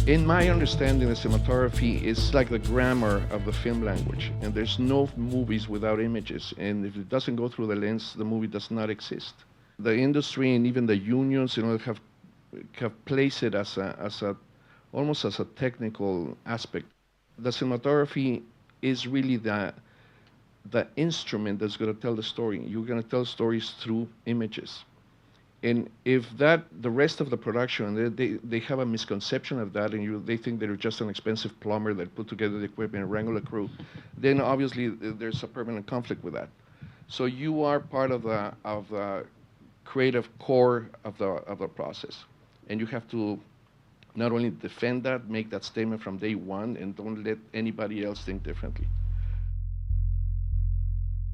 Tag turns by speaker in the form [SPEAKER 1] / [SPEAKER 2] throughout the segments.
[SPEAKER 1] In my understanding, the cinematography is like the grammar of the film language, and there's no movies without images. And if it doesn't go through the lens, the movie does not exist. The industry and even the unions, have placed it as a almost as a technical aspect. The cinematography is really the instrument that's going to tell the story. You're going to tell stories through images. And if that the rest of the production they have a misconception of that, and they think they're just an expensive plumber that put together the equipment and wrangle a crew, then obviously there's a permanent conflict with that. So you are part of the creative core of the process, and you have to not only defend that, make that statement from day one, and don't let anybody else think differently.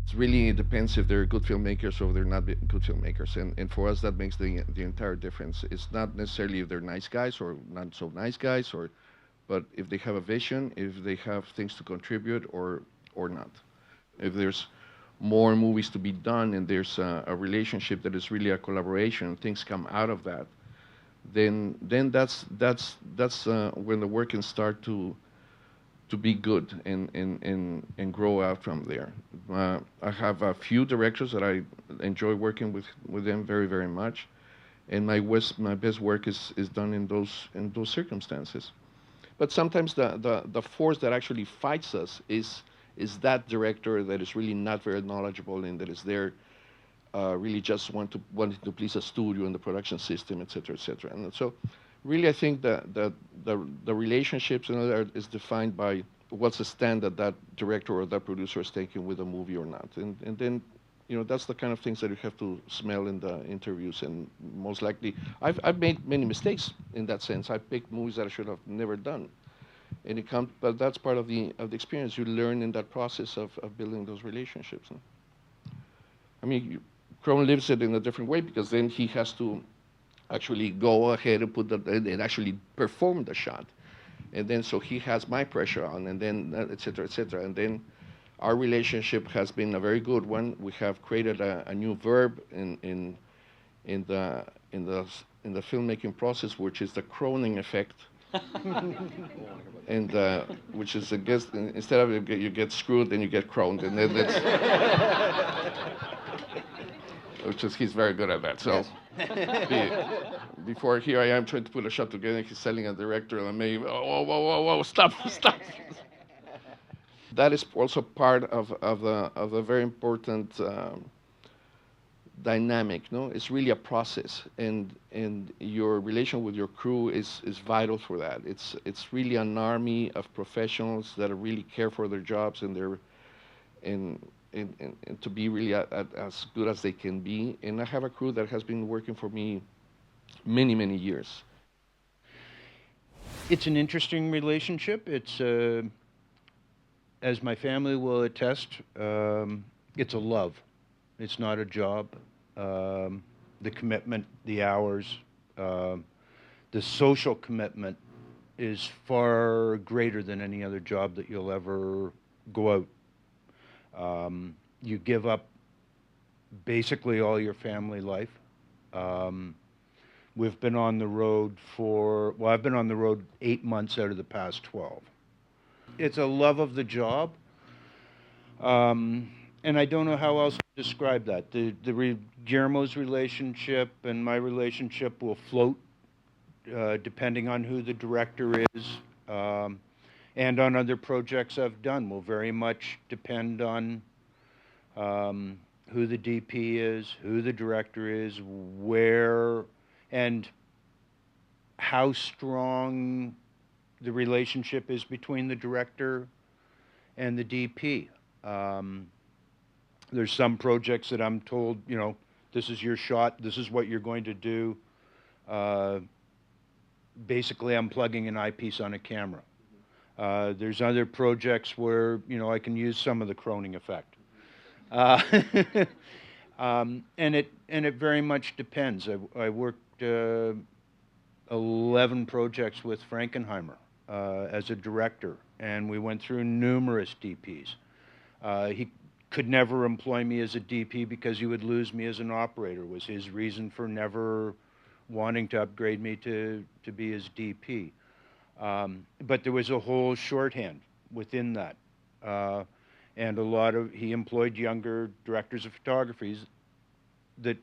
[SPEAKER 1] It really depends if they're good filmmakers or they're not good filmmakers, and for us that makes the entire difference. It's not necessarily if they're nice guys or not so nice guys, but if they have a vision, if they have things to contribute or not. If there's more movies to be done and there's a relationship that is really a collaboration, things come out of that, then that's when the work can start to be good and grow out from there. I have a few directors that I enjoy working with them very, very much, and my best work is done in those circumstances. But sometimes the force that actually fights us is that director that is really not very knowledgeable and that is there really just wanting to please a studio and the production system, et cetera, et cetera. And so really I think that the relationships is defined by what's the stand that that director or that producer is taking with a movie or not. And then that's the kind of things that you have to smell in the interviews. And most likely I've made many mistakes in that sense. I picked movies that I should have never done. And but that's part of the experience. You learn in that process of building those relationships. I mean, Crone lives it in a different way because then he has to actually go ahead and and actually perform the shot, and then so he has my pressure on, and then et cetera, et cetera, and then our relationship has been a very good one. We have created a new verb in the filmmaking process, which is the Croning effect. And which is, I guess, instead of you get screwed, then you get croned, and then it's which is he's very good at that. So before here I am trying to put a shot together, he's selling a director, and maybe whoa, whoa, whoa, whoa, stop, stop. That is also part of a very important dynamic. No, it's really a process, and your relation with your crew is vital for that. It's really an army of professionals that really care for their jobs and their and to be really as good as they can be. And I have a crew that has been working for me many, many years.
[SPEAKER 2] It's an interesting relationship. It's, as my family will attest, it's a love. It's not a job. The commitment, the hours, the social commitment is far greater than any other job that you'll ever go out. You give up basically all your family life. We've been on the road well, I've been on the road 8 months out of the past 12. It's a love of the job. And I don't know how else to describe that. Guillermo's relationship and my relationship will float depending on who the director is, and on other projects I've done will very much depend on who the DP is, who the director is, where, and how strong the relationship is between the director and the DP. There's some projects that I'm told, this is your shot, this is what you're going to do. Basically, I'm plugging an eyepiece on a camera. There's other projects where, I can use some of the Croning effect. And it very much depends. I worked 11 projects with Frankenheimer as a director, and we went through numerous DPs. He could never employ me as a DP because he would lose me as an operator, was his reason for never wanting to upgrade me to be his DP. But there was a whole shorthand within that. Uh, and he employed younger directors of photography that,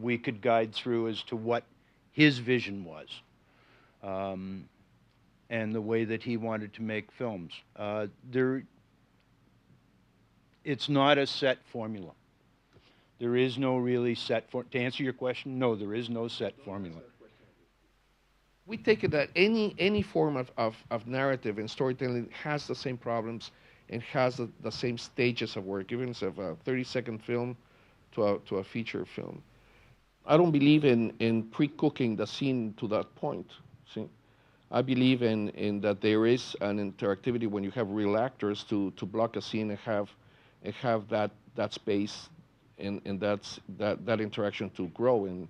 [SPEAKER 2] we could guide through as to what his vision was, um, and the way that he wanted to make films. It's not a set formula. There is no really to answer your question, no, there is no set formula.
[SPEAKER 1] We take it that any form of narrative and storytelling has the same problems and has the same stages of work, even if it's a 30-second film to a feature film. I don't believe in pre-cooking the scene to that point. See, I believe in that there is an interactivity when you have real actors to block a scene and have that space and that interaction to grow. And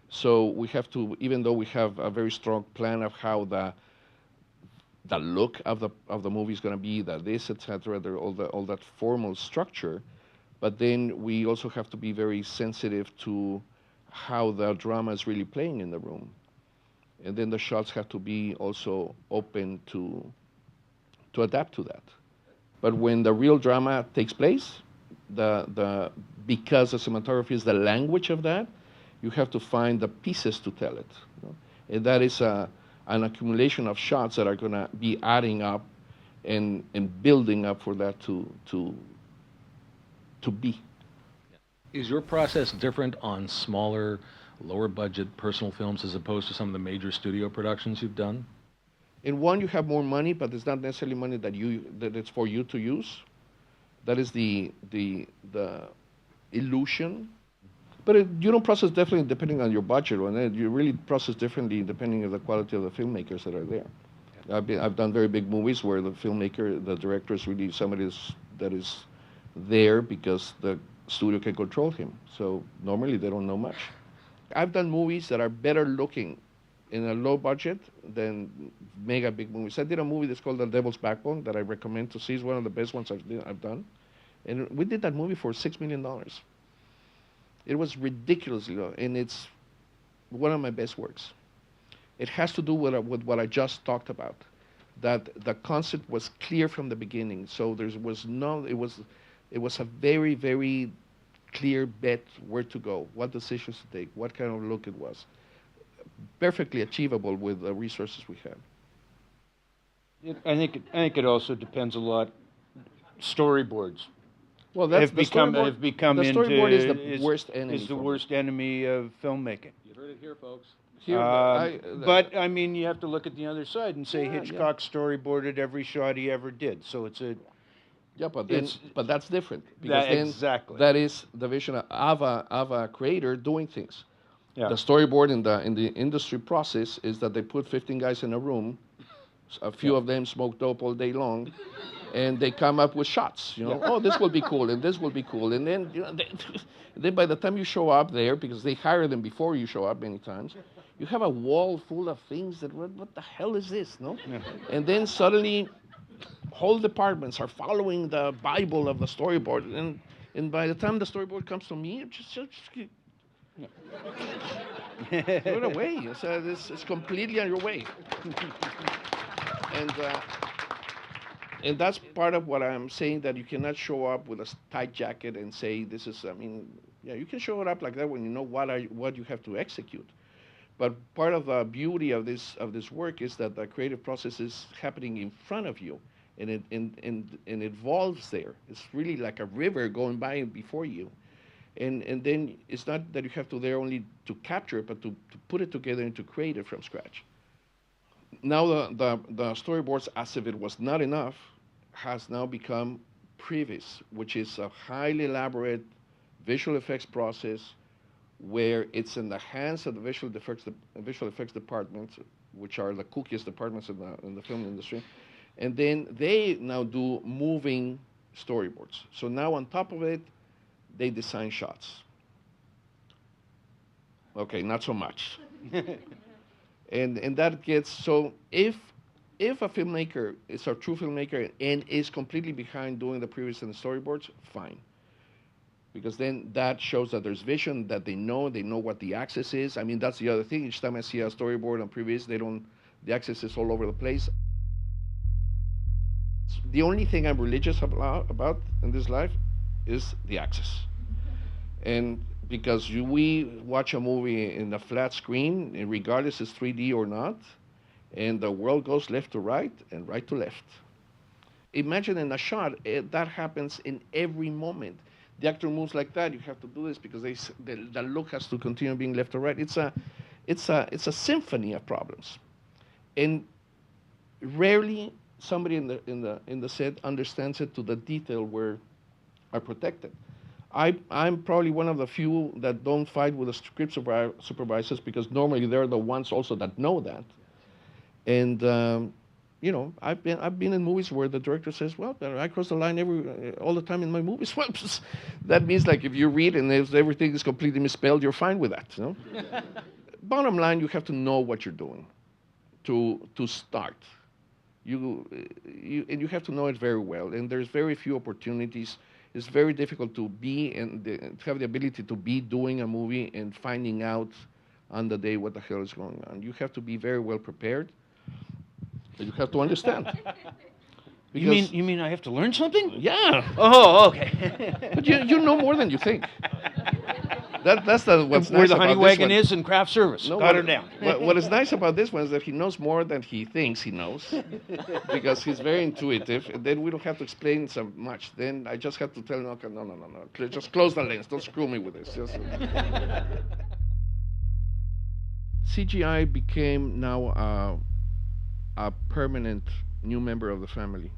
[SPEAKER 1] so we have to, even though we have a very strong plan of how the look of the movie is going to be, that this, etc., all that formal structure, but then we also have to be very sensitive to how the drama is really playing in the room, and then the shots have to be also open to adapt to that. But when the real drama takes place, the because the cinematography is the language of that, you have to find the pieces to tell it. And that is an accumulation of shots that are going to be adding up and building up for that to be.
[SPEAKER 3] Is your process different on smaller, lower budget personal films as opposed to some of the major studio productions you've done?
[SPEAKER 1] In one, you have more money, but it's not necessarily money that it's for you to use. That is the illusion. But you don't process differently depending on your budget, and you really process differently depending on the quality of the filmmakers that are there. I've done very big movies where the filmmaker, the director is really somebody that is there because the studio can control him. So normally they don't know much. I've done movies that are better looking in a low budget than mega big movies. I did a movie that's called The Devil's Backbone that I recommend to see. It's one of the best ones I've done. And we did that movie for $6 million. It was ridiculously low, and it's one of my best works. It has to do with what I just talked about, that the concept was clear from the beginning. So it was a very, very clear bet where to go, what decisions to take, what kind of look it was. Perfectly achievable with the resources we had.
[SPEAKER 2] I think it also depends a lot. Storyboards.
[SPEAKER 1] Well, that's
[SPEAKER 2] have become
[SPEAKER 1] the storyboard is the worst enemy.
[SPEAKER 2] Is the worst enemy of filmmaking.
[SPEAKER 3] You heard it here, folks.
[SPEAKER 2] But I mean, you have to look at the other side and say Hitchcock storyboarded every shot he ever did. So it's a
[SPEAKER 1] but that's different because
[SPEAKER 2] exactly
[SPEAKER 1] that is the vision of a creator doing things.
[SPEAKER 2] Yeah.
[SPEAKER 1] The storyboard in the industry process is that they put 15 guys in a room, a few of them smoke dope all day long, and they come up with shots. Oh, this will be cool, and this will be cool, and then then by the time you show up there, because they hire them before you show up many times, you have a wall full of things that what the hell is this, no? Yeah. And then suddenly, whole departments are following the Bible of the storyboard, and by the time the storyboard comes to me, just throw it away. It's completely on your way. And that's part of what I'm saying, that you cannot show up with a tight jacket and say this is. I mean, you can show it up like that when you know what you have to execute. But part of the beauty of this work is that the creative process is happening in front of you, and it evolves there. It's really like a river going by before you. And then it's not that you have to there only to capture it, but to put it together and to create it from scratch. Now the storyboards, as if it was not enough, has now become previs, which is a highly elaborate visual effects process where it's in the hands of the visual effects departments, which are the cookiest departments in the film industry, and then they now do moving storyboards. So now on top of it, they design shots. Okay, not so much. and that gets, so if a filmmaker is a true filmmaker and is completely behind doing the previs and the storyboards, fine. Because then that shows that there's vision, that they know what the axis is. I mean, that's the other thing. Each time I see a storyboard on previs, The access is all over the place. The only thing I'm religious about in this life is the access. And because we watch a movie in a flat screen, and regardless it's 3D or not, and the world goes left to right and right to left. Imagine in a shot, that happens in every moment. The actor moves like that. You have to do this because the look has to continue being left to right. It's a symphony of problems, and rarely somebody in the set understands it to the detail where are protected. I'm probably one of the few that don't fight with the script supervisors because normally they're the ones also that know that. And I've been in movies where the director says, "Well, I cross the line all the time in my movies." Well, that means like if you read and if everything is completely misspelled, you're fine with that. Bottom line, you have to know what you're doing to start. And you have to know it very well. And there's very few opportunities. It's very difficult to be and to have the ability to be doing a movie and finding out on the day what the hell is going on. You have to be very well prepared. And you have to understand.
[SPEAKER 2] You mean I have to learn something?
[SPEAKER 1] Yeah.
[SPEAKER 2] Oh, okay.
[SPEAKER 1] But you know more than you think. That's what's
[SPEAKER 2] Where
[SPEAKER 1] nice
[SPEAKER 2] the
[SPEAKER 1] about
[SPEAKER 2] honey
[SPEAKER 1] this
[SPEAKER 2] wagon
[SPEAKER 1] one.
[SPEAKER 2] is in craft service.
[SPEAKER 1] No,
[SPEAKER 2] Got her down.
[SPEAKER 1] What is nice about this one is that he knows more than he thinks he knows, because he's very intuitive. And then we don't have to explain so much. Then I just have to tell him, okay, no, just close the lens. Don't screw me with this. CGI became now a permanent new member of the family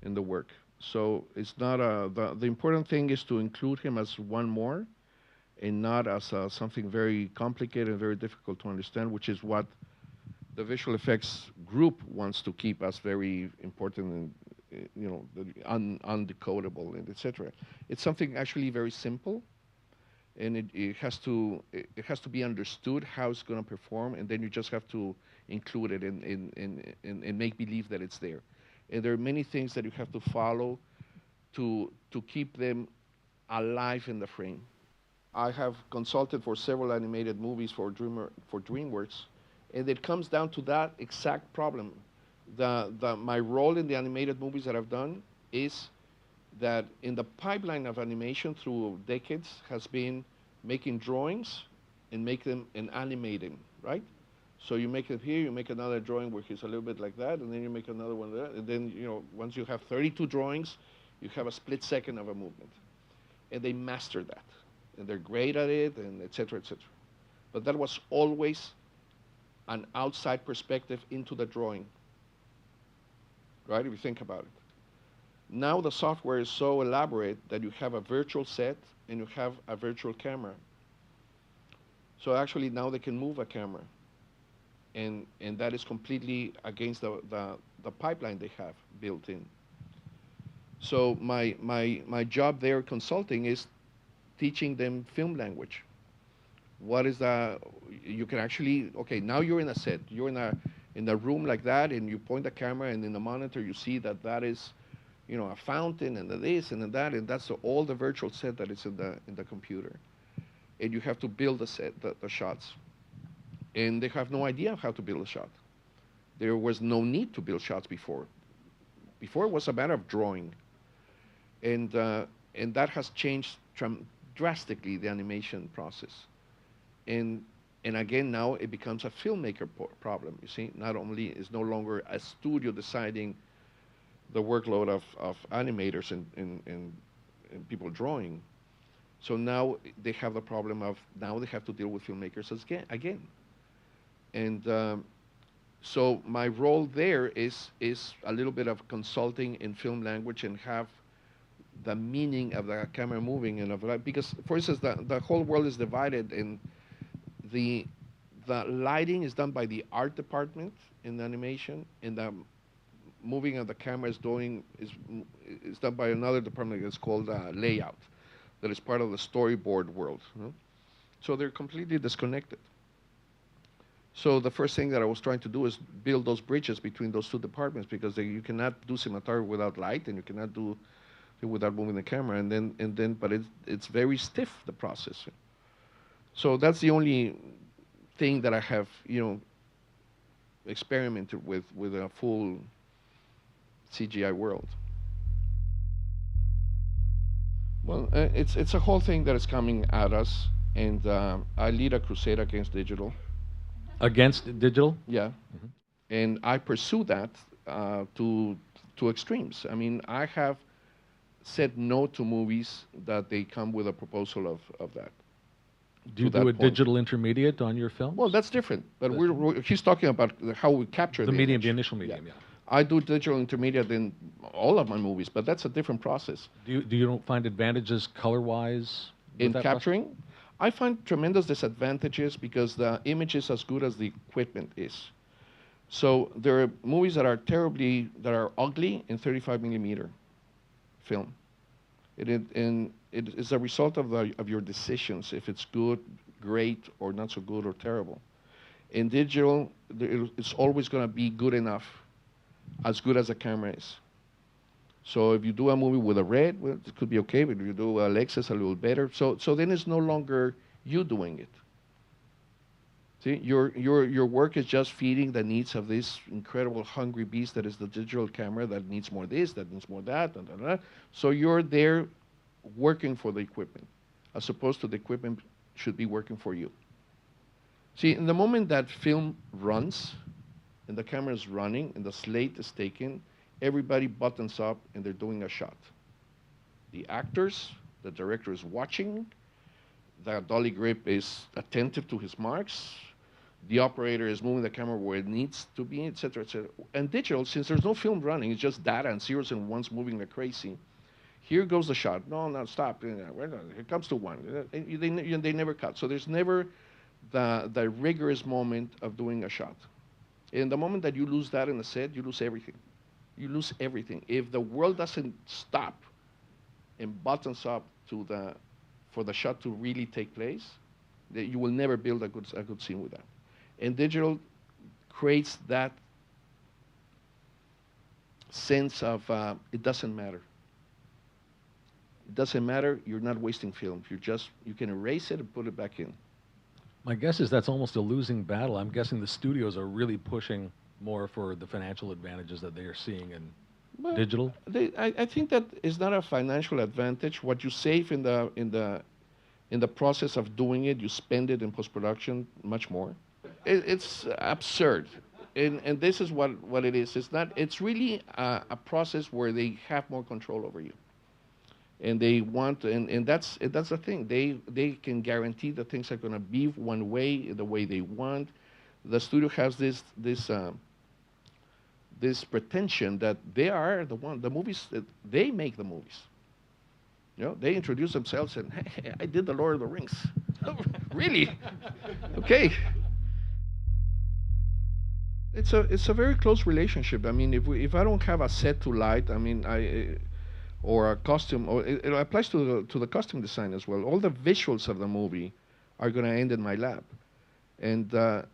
[SPEAKER 1] in the work. So it's not the important thing is to include him as one more and not as something very complicated and very difficult to understand, which is what the visual effects group wants to keep as very important and undecodable and etc. It's something actually very simple, and it has to be understood how it's going to perform, and then you just have to include it and make believe that it's there. And there are many things that you have to follow to keep them alive in the frame. I have consulted for several animated movies for DreamWorks, and it comes down to that exact problem. My role in the animated movies that I've done is that in the pipeline of animation through decades has been making drawings and animating, right? So you make it here, you make another drawing where he's a little bit like that, and then you make another one there, and then once you have 32 drawings, you have a split second of a movement, and they master that. And they're great at it, and et cetera, et cetera. But that was always an outside perspective into the drawing, right, if you think about it. Now the software is so elaborate that you have a virtual set and you have a virtual camera. So actually now they can move a camera, and that is completely against the pipeline they have built in. So my job there consulting is teaching them film language. What is you can actually, okay, now you're in a set, you're in a room like that, and you point the camera, and in the monitor you see that is, a fountain, and this and that, and that's all the virtual set that is in the computer. And you have to build the set, the shots. And they have no idea how to build a shot. There was no need to build shots before. Before it was a matter of drawing. And that has changed drastically the animation process. And again, now it becomes a filmmaker problem, you see. Not only is no longer a studio deciding the workload of animators and people drawing. So now they have the problem of, now they have to deal with filmmakers again. And so my role there is a little bit of consulting in film language and have the meaning of the camera moving and because, for instance, the whole world is divided, and the lighting is done by the art department in the animation, and the moving of the camera is done by another department that's called layout, that is part of the storyboard world. So they're completely disconnected. So the first thing that I was trying to do is build those bridges between those two departments, because you cannot do cinematography without light, and you cannot do it without moving the camera, but it's very stiff, the process. So that's the only thing that I have, experimented with a full CGI world. Well, it's a whole thing that is coming at us, and I lead a crusade against digital.
[SPEAKER 3] Against digital?
[SPEAKER 1] Yeah,
[SPEAKER 3] Mhm.
[SPEAKER 1] and I pursue that to extremes. I mean, I have said no to movies that they come with a proposal of that
[SPEAKER 3] Do
[SPEAKER 1] to
[SPEAKER 3] you do
[SPEAKER 1] that
[SPEAKER 3] a
[SPEAKER 1] point.
[SPEAKER 3] digital intermediate on your films?
[SPEAKER 1] Well, that's different. But
[SPEAKER 3] That's
[SPEAKER 1] he's talking about how we capture
[SPEAKER 3] the
[SPEAKER 1] the
[SPEAKER 3] medium, the
[SPEAKER 1] image.
[SPEAKER 3] initial
[SPEAKER 1] Yeah.
[SPEAKER 3] medium, yeah.
[SPEAKER 1] I do digital intermediate in all of my movies, but that's a different process.
[SPEAKER 3] Do you don't find advantages color-wise with
[SPEAKER 1] In
[SPEAKER 3] that process?
[SPEAKER 1] capturing, I find tremendous disadvantages because the image is as good as the equipment is. So there are movies that are ugly in 35 millimeter film. And it is a result of your decisions, if it's good, great, or not so good or terrible. In digital, it's always going to be good enough, as good as the camera is. So if you do a movie with a red, well, it could be okay, but if you do a Lexus, a little better. So then it's no longer you doing it. See, your work is just feeding the needs of this incredible hungry beast that is the digital camera that needs more this, that needs more that, and da. So you're there working for the equipment, as opposed to the equipment should be working for you. See, in the moment that film runs, and the camera is running, and the slate is taken, everybody buttons up and they're doing a shot. The actors, the director is watching, the dolly grip is attentive to his marks, the operator is moving the camera where it needs to be, etc., etc. And digital, since there's no film running, it's just data and zeros and ones moving like crazy. Here goes the shot. No, no, stop. Here comes to one. They never cut. So there's never the rigorous moment of doing a shot. And the moment that you lose that in a set, you lose everything. You lose everything. If the world doesn't stop and buttons up for the shot to really take place, you will never build a good scene with that. And digital creates that sense of it doesn't matter. It doesn't matter. You're not wasting film. You can erase it and put it back in.
[SPEAKER 3] My guess is that's almost a losing battle. I'm guessing the studios are really pushing more for the financial advantages that they are seeing in
[SPEAKER 1] Well,
[SPEAKER 3] digital.
[SPEAKER 1] I think that is not a financial advantage. What you save in the process of doing it, you spend it in post production much more. It's absurd, and this is what it is. It's not. It's really a process where they have more control over you, and they want, and that's the thing. They can guarantee that things are going to be one way, the way they want. The studio has this pretension that they are the movies, they make the movies. You know, they introduce themselves and, hey, I did the Lord of the Rings. Really? Okay. It's a very close relationship. I mean, if I don't have a set to light, I mean, or a costume, or it applies to the costume design as well. All the visuals of the movie are going to end in my lab. And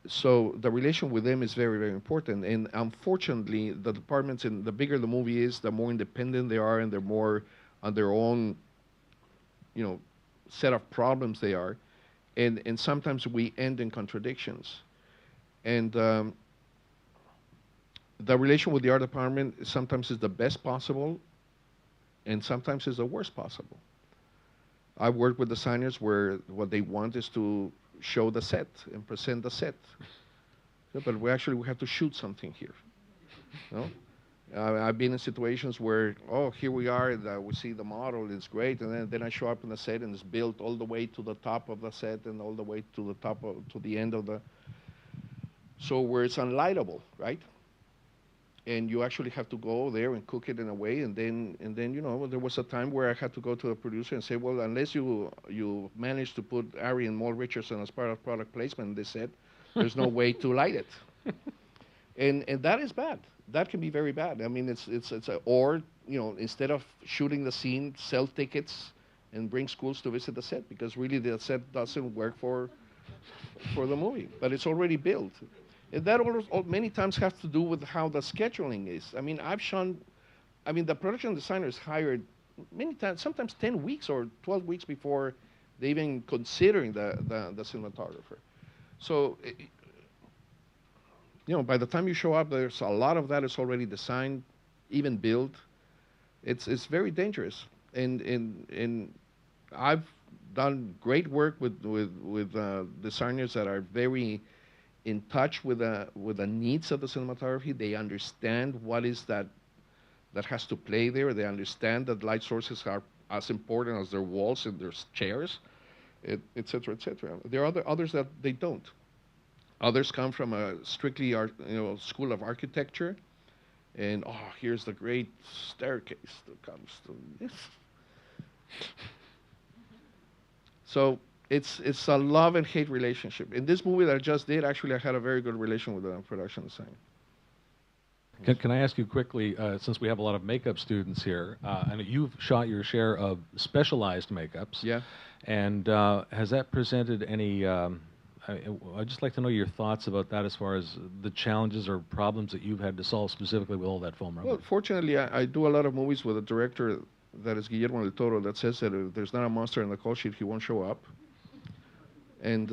[SPEAKER 1] so the relation with them is very, very important. And unfortunately, the departments, and the bigger the movie is, the more independent they are, and they're more on their own, set of problems they are. And sometimes we end in contradictions. And the relation with the art department sometimes is the best possible, and sometimes is the worst possible. I've worked with designers where what they want is to show the set and present the set. Yeah, but we have to shoot something here. No? I've been in situations where, here we are, we see the model, it's great, and then I show up in the set and it's built all the way to the top of the set and all the way to the end of the, so where it's unlightable, right? And you actually have to go there and cook it in a way, and then there was a time where I had to go to the producer and say, well, unless you manage to put Ari and Mal Richardson as part of product placement, they said, there's no way to light it. And that is bad. That can be very bad. I mean, instead of shooting the scene, sell tickets and bring schools to visit the set, because really the set doesn't work for the movie, but it's already built. And that many times has to do with how the scheduling is. I mean, the production designer is hired many times, sometimes 10 weeks or 12 weeks before they even considering the cinematographer. So, by the time you show up, there's a lot of that is already designed, even built. It's very dangerous, and I've done great work with designers that are very in touch with the needs of the cinematography. They understand what is that has to play there. They understand that light sources are as important as their walls and their chairs, et cetera, et cetera. There are others that they don't. Others come from a strictly school of architecture, and here's the great staircase that comes to this. So it's a love and hate relationship. In this movie that I just did, actually, I had a very good relation with the production design.
[SPEAKER 3] Can I ask you quickly, since we have a lot of makeup students here, I know you've shot your share of specialized makeups.
[SPEAKER 1] Yeah.
[SPEAKER 3] And has that presented any, I'd just like to know your thoughts about that as far as the challenges or problems that you've had to solve specifically with all that foam rubber.
[SPEAKER 1] Well, fortunately, I do a lot of movies with a director that is Guillermo del Toro that says that if there's not a monster in the call sheet, he won't show up. And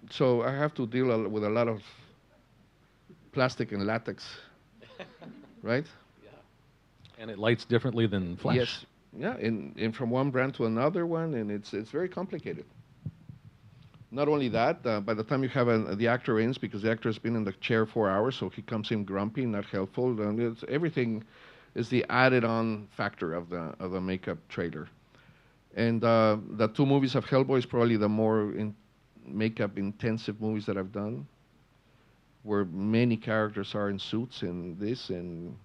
[SPEAKER 1] so I have to deal with a lot of plastic and latex, right?
[SPEAKER 3] Yeah. And it lights differently than flesh.
[SPEAKER 1] Yes. Yeah, and from one brand to another one, and it's very complicated. Not only that, by the time you have the actor in, because the actor has been in the chair 4 hours, so he comes in grumpy, not helpful. And everything is the added-on factor of the makeup trailer. And the two movies of Hellboy is probably the more makeup-intensive movies that I've done, where many characters are in suits and this, and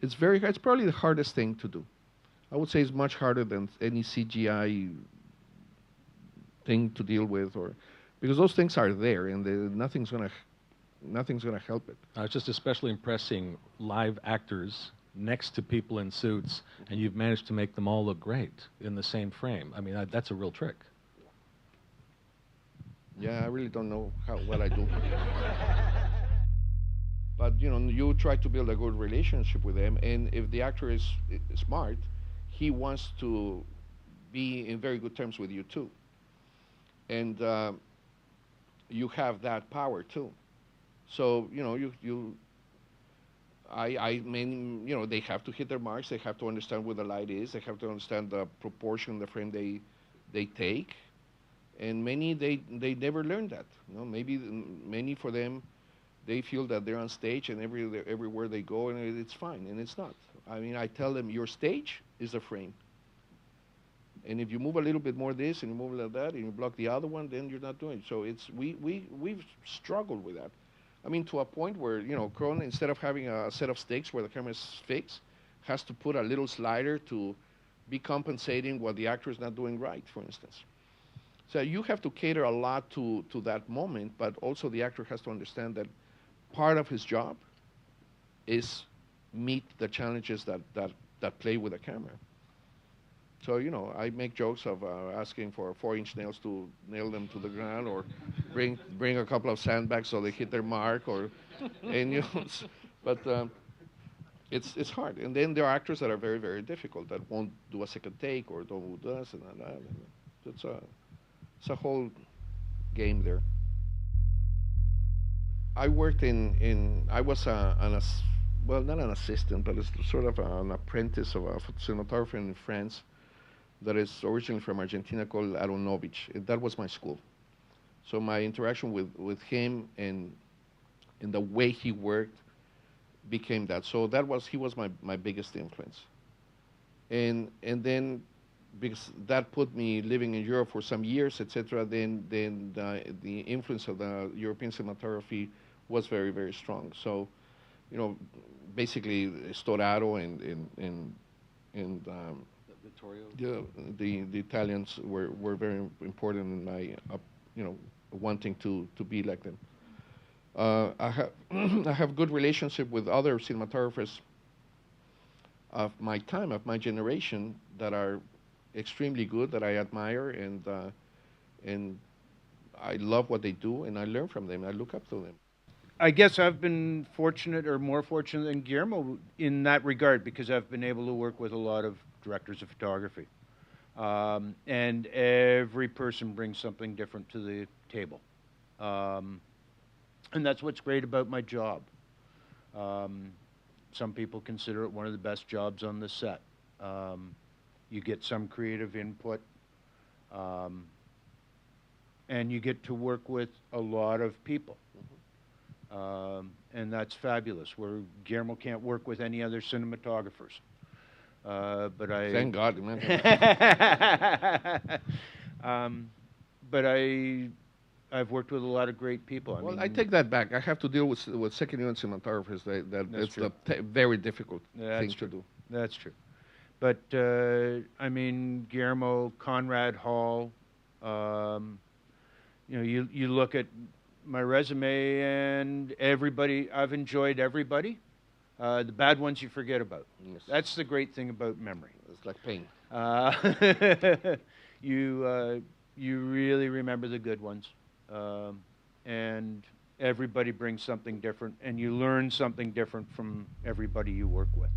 [SPEAKER 1] it's probably the hardest thing to do. I would say it's much harder than any CGI thing to deal with, because those things are there, and nothing's gonna help it.
[SPEAKER 3] It's just especially impressing live actors next to people in suits, and you've managed to make them all look great in the same frame. I mean, that's a real trick.
[SPEAKER 1] Yeah, I really don't know what I do. But you try to build a good relationship with them, and if the actor is smart, he wants to be in very good terms with you too. And you have that power too. So I mean, they have to hit their marks. They have to understand where the light is. They have to understand the proportion, the frame they take. And many they never learn that. Maybe many for them, they feel that they're on stage and everywhere they go and it's fine, and it's not. I mean, I tell them your stage is the frame. And if you move a little bit more this and you move like that and you block the other one, then you're not doing it. So we've struggled with that. I mean, to a point where Crone, instead of having a set of sticks where the camera is fixed, has to put a little slider to be compensating what the actor is not doing right, for instance. So you have to cater a lot to that moment, but also the actor has to understand that part of his job is meet the challenges that play with the camera. So I make jokes of asking for 4-inch nails to nail them to the ground, or bring a couple of sandbags so they hit their mark, but it's hard. And then there are actors that are very, very difficult that won't do a second take or don't do this and that. It's a whole game there. I worked I was well, not an assistant, but it's sort of an apprentice of a cinematographer in France that is originally from Argentina called Aronovich. That was my school. So my interaction with him and the way he worked became that. So he was my biggest influence. And then because that put me living in Europe for some years, etc. Then the influence of the European cinematography was very, very strong. So, basically Storaro and the Italians were very important in my wanting to be like them. I have good relationship with other cinematographers of my time, of my generation, that are extremely good, that I admire, and I love what they do, and I learn from them. I look up to them.
[SPEAKER 2] I guess I've been fortunate, or more fortunate than Guillermo in that regard, because I've been able to work with a lot of directors of photography. And every person brings something different to the table. And that's what's great about my job. Some people consider it one of the best jobs on the set. You get some creative input, and you get to work with a lot of people. And that's fabulous, where Guillermo can't work with any other cinematographers. But I...
[SPEAKER 1] Thank God, man.
[SPEAKER 2] But I've worked with a lot of great people.
[SPEAKER 1] Well, I take that back. I have to deal with second-unit cinematographers. That
[SPEAKER 2] That's
[SPEAKER 1] it's
[SPEAKER 2] true.
[SPEAKER 1] the very difficult
[SPEAKER 2] That's
[SPEAKER 1] thing
[SPEAKER 2] true.
[SPEAKER 1] to do.
[SPEAKER 2] That's true. But, I mean, Guillermo, Conrad Hall, you know, you look at my resume and everybody, I've enjoyed everybody. The bad ones you forget about.
[SPEAKER 1] Yes.
[SPEAKER 2] That's the great thing about memory.
[SPEAKER 1] It's like pain.
[SPEAKER 2] You really remember the good ones. And everybody brings something different, and you learn something different from everybody you work with.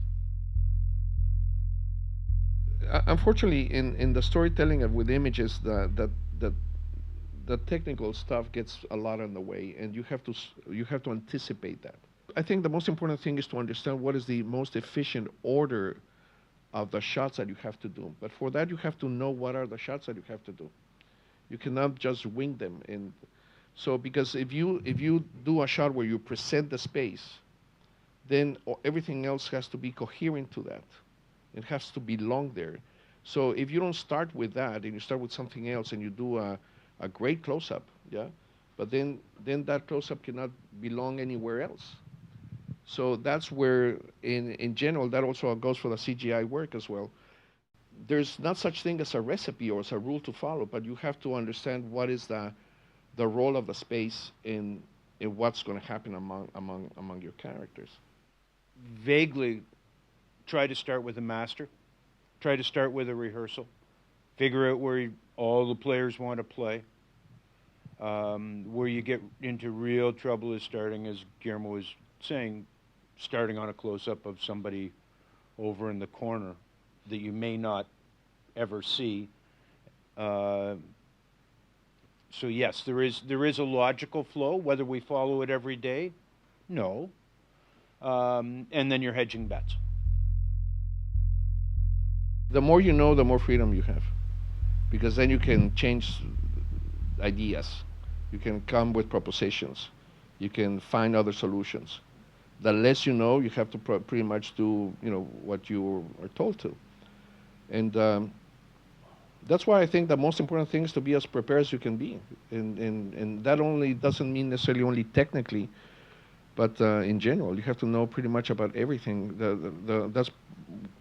[SPEAKER 1] Unfortunately, in the storytelling of with images, the technical stuff gets a lot in the way, and you have to anticipate that. I think the most important thing is to understand what is the most efficient order of the shots that you have to do. But for that, you have to know what are the shots that you have to do. You cannot just wing them. And so, because if you do a shot where you present the space, then everything else has to be coherent to that. It has to belong there. So if you don't start with that and you start with something else and you do a great close-up, yeah, but then that close-up cannot belong anywhere else. So that's where, in general, that also goes for the CGI work as well. There's not such thing as a recipe or as a rule to follow, but you have to understand what is the role of the space in what's going to happen among your characters.
[SPEAKER 2] Vaguely try to start with a master, try to start with a rehearsal, figure out where all the players want to play. Where you get into real trouble is starting, as Guillermo was saying, starting on a close-up of somebody over in the corner that you may not ever see. So yes, there is a logical flow. Whether we follow it every day, no. And then you're hedging bets.
[SPEAKER 1] The more you know, the more freedom you have, because then you can change ideas. You can come with propositions. You can find other solutions. The less you know, you have to pretty much do what you are told to. And that's why I think the most important thing is to be as prepared as you can be. And that only doesn't mean necessarily only technically, but in general, you have to know pretty much about everything. That's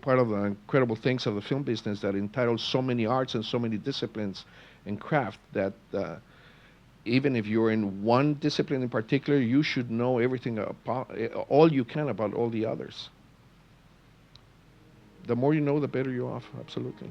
[SPEAKER 1] part of the incredible things of the film business, that entitles so many arts and so many disciplines and craft that even if you're in one discipline in particular, you should know everything about all you can about all the others. The more you know, the better you're off, absolutely.